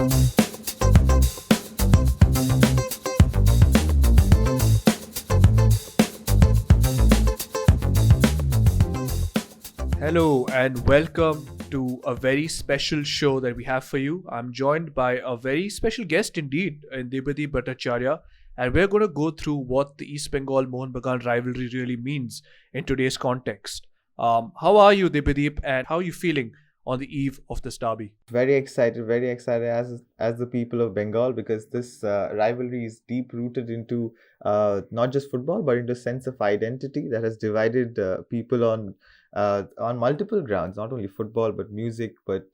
Hello and welcome to a very special show that we have for you. I'm joined by a very special guest indeed, in Dibyadeep, and we're going to go through what the East Bengal Mohun Bagan rivalry really means in today's context. How are you, Dibyadeep, and how are you feeling on the eve of this derby? Very excited as the people of Bengal, because this rivalry is deep rooted into not just football but into sense of identity that has divided people on multiple grounds, not only football but music, but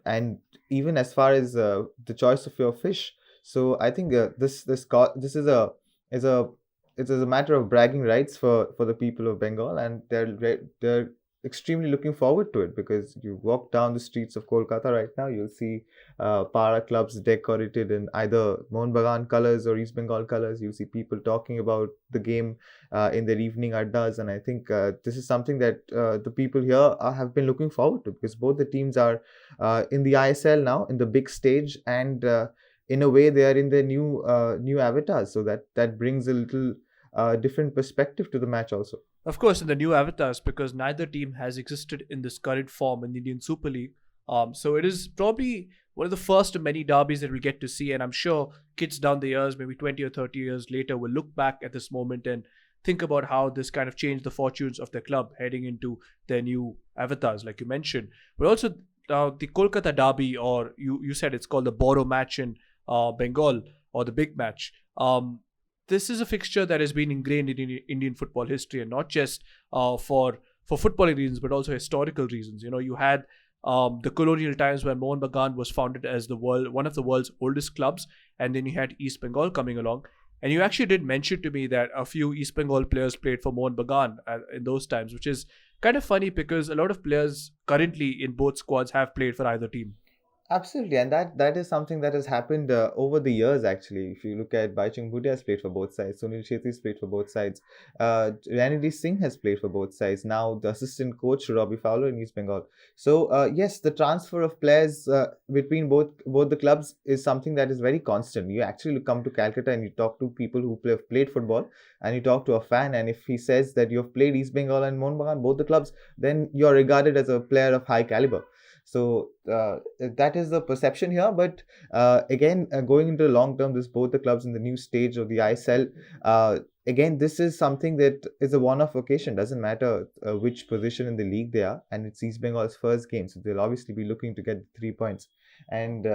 and even as far as the choice of your fish. So I think this is a it is a matter of bragging rights for the people of Bengal, and they're extremely looking forward to it, because you walk down the streets of Kolkata right now, you'll see para clubs decorated in either Mohun Bagan colors or East Bengal colors. You'll see people talking about the game in their evening addas, and I think this is something that the people here have been looking forward to, because both the teams are in the ISL now, in the big stage, and in a way they are in their new avatars, so that brings a little different perspective to the match also. Of course, in the new avatars, because neither team has existed in this current form in the Indian Super League. So it is probably one of the first of many derbies that we'll get to see. And I'm sure kids down the years, maybe 20 or 30 years later, will look back at this moment and think about how this kind of changed the fortunes of their club heading into their new avatars, like you mentioned. But also the Kolkata derby, or you said it's called the Boro match in Bengal, or the big match. This is a fixture that has been ingrained in Indian football history, and not just for footballing reasons, but also historical reasons. You know, you had the colonial times when Mohun Bagan was founded as one of the world's oldest clubs, and then you had East Bengal coming along. And you actually did mention to me that a few East Bengal players played for Mohun Bagan in those times, which is kind of funny because a lot of players currently in both squads have played for either team. Absolutely, and that is something that has happened over the years. Actually, if you look at Baichung Bhutia has played for both sides, Sunil Shetty has played for both sides, Ranidhi Singh has played for both sides. Now the assistant coach Robbie Fowler in East Bengal. So yes, the transfer of players between both the clubs is something that is very constant. You actually come to Calcutta and you talk to people who have played football, and you talk to a fan, and if he says that you have played East Bengal and Mohun Bagan, both the clubs, then you're regarded as a player of high caliber. So that is the perception here. But again, going into the long term, this both the clubs in the new stage of the ISL. Again, this is something that is a one-off occasion. Doesn't matter which position in the league they are, and it's East Bengal's first game, so they'll obviously be looking to get 3 points. And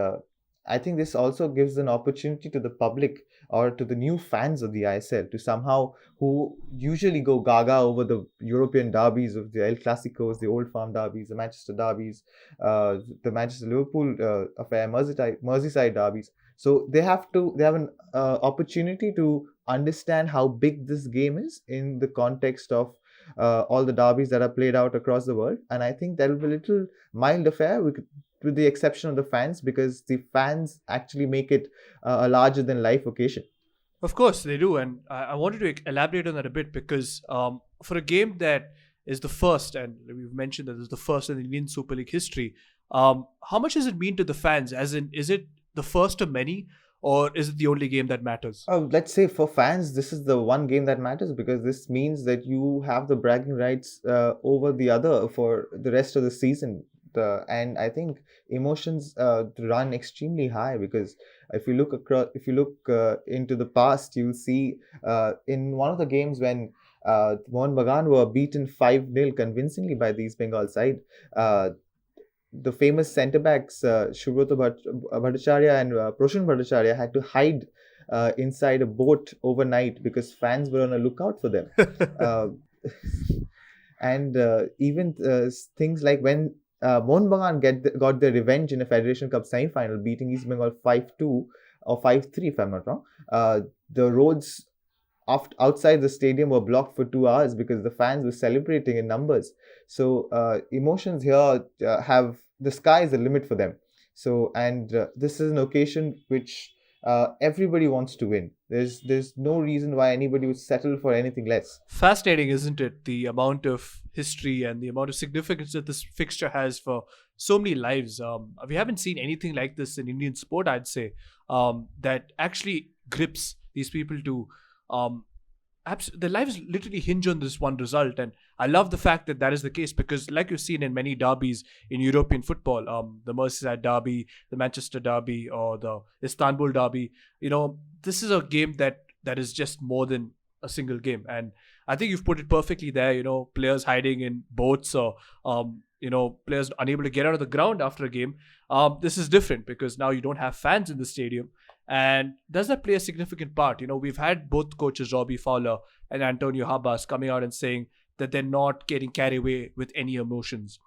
I think this also gives an opportunity to the public, or to the new fans of the ISL, to somehow, who usually go gaga over the European derbies of the El Clasicos, the Old Firm derbies, the Manchester derbies, the Manchester Liverpool affair, Merseyside derbies. So they have an opportunity to understand how big this game is in the context of all the derbies that are played out across the world. And I think that will be a little mild affair, with the exception of the fans, because the fans actually make it a larger than life occasion. Of course, they do. And I wanted to elaborate on that a bit because for a game that is the first, and we've mentioned that it's the first in the Indian Super League history, how much does it mean to the fans? As in, is it the first of many, or is it the only game that matters? Let's say for fans, this is the one game that matters, because this means that you have the bragging rights over the other for the rest of the season. And I think emotions run extremely high, because if you look into the past, you'll see in one of the games when Mohun Bagan were beaten 5-0 convincingly by the East Bengal side. The famous centre backs Subrata Bhattacharya and Proshan Bhattacharya had to hide inside a boat overnight, because fans were on a lookout for them. uh, and even things like when Mohun Bagan got their revenge in a Federation Cup semi-final, beating East Bengal 5-2 or 5-3, if I'm not wrong. The roads outside the stadium were blocked for 2 hours because the fans were celebrating in numbers. So emotions here have the sky is the limit for them. So, and this is an occasion which everybody wants to win. There's no reason why anybody would settle for anything less. Fascinating, isn't it? The amount of history and the amount of significance that this fixture has for so many lives. We haven't seen anything like this in Indian sport, I'd say, that actually grips these people to. Their lives literally hinge on this one result, and I love the fact that that is the case because, like you've seen in many derbies in European football, the Merseyside derby, the Manchester derby, or the Istanbul derby, this is a game that is just more than a single game, and I think you've put it perfectly there. Players hiding in boats or players unable to get out of the ground after a game. This is different because now you don't have fans in the stadium. And does that play a significant part? We've had both coaches, Robbie Fowler and Antonio Habas, coming out and saying that they're not getting carried away with any emotions.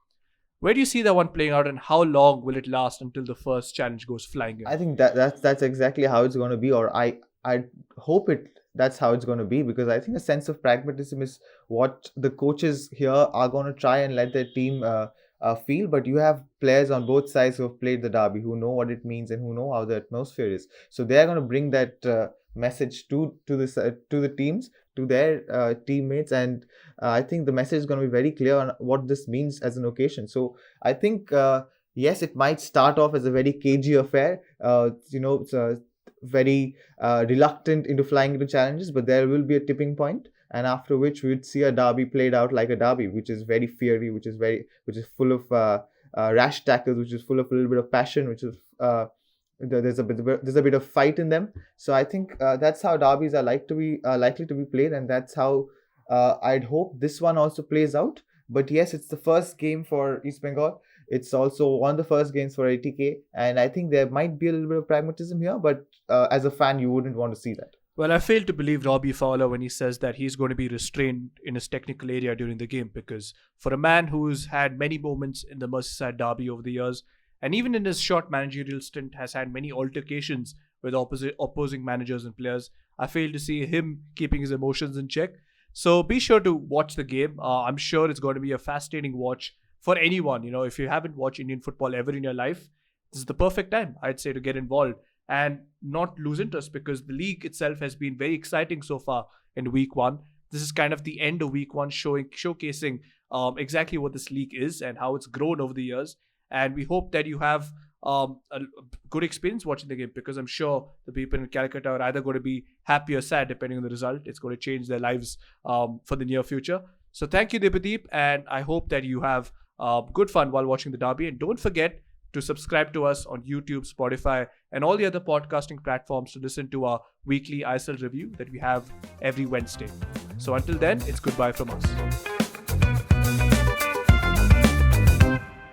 Where do you see that one playing out, and how long will it last until the first challenge goes flying in? I think that's exactly how it's going to be, or I hope that's how it's going to be, because I think a sense of pragmatism is what the coaches here are going to try and let their team feel. But you have players on both sides who have played the derby, who know what it means and who know how the atmosphere is. So they are going to bring that message to the teams, to their teammates, and I think the message is going to be very clear on what this means as an occasion. So I think yes, it might start off as a very cagey affair. It's very reluctant into flying into challenges, but there will be a tipping point, and after which we would see a derby played out like a derby, which is very fiery, which is full of rash tackles, which is full of a little bit of passion, which is there's a bit of fight in them. So I think that's how derbies are likely to be played, and that's how I'd hope this one also plays out. But yes, it's the first game for East Bengal. It's also one of the first games for ATK, and I think there might be a little bit of pragmatism here, but as a fan, you wouldn't want to see that. Well, I fail to believe Robbie Fowler when he says that he's going to be restrained in his technical area during the game, because for a man who's had many moments in the Merseyside derby over the years, and even in his short managerial stint has had many altercations with opposing managers and players, I fail to see him keeping his emotions in check. So be sure to watch the game. I'm sure it's going to be a fascinating watch for anyone. If you haven't watched Indian football ever in your life, this is the perfect time, I'd say, to get involved and not lose interest, because the league itself has been very exciting so far in week one. This is kind of the end of week one, showcasing exactly what this league is and how it's grown over the years. And we hope that you have a good experience watching the game, because I'm sure the people in Calcutta are either going to be happy or sad depending on the result. It's going to change their lives for the near future. So thank you, Dibyadeep, and I hope that you have good fun while watching the derby. And don't forget to subscribe to us on YouTube, Spotify, and all the other podcasting platforms to listen to our weekly ISL review that we have every Wednesday. So until then, it's goodbye from us.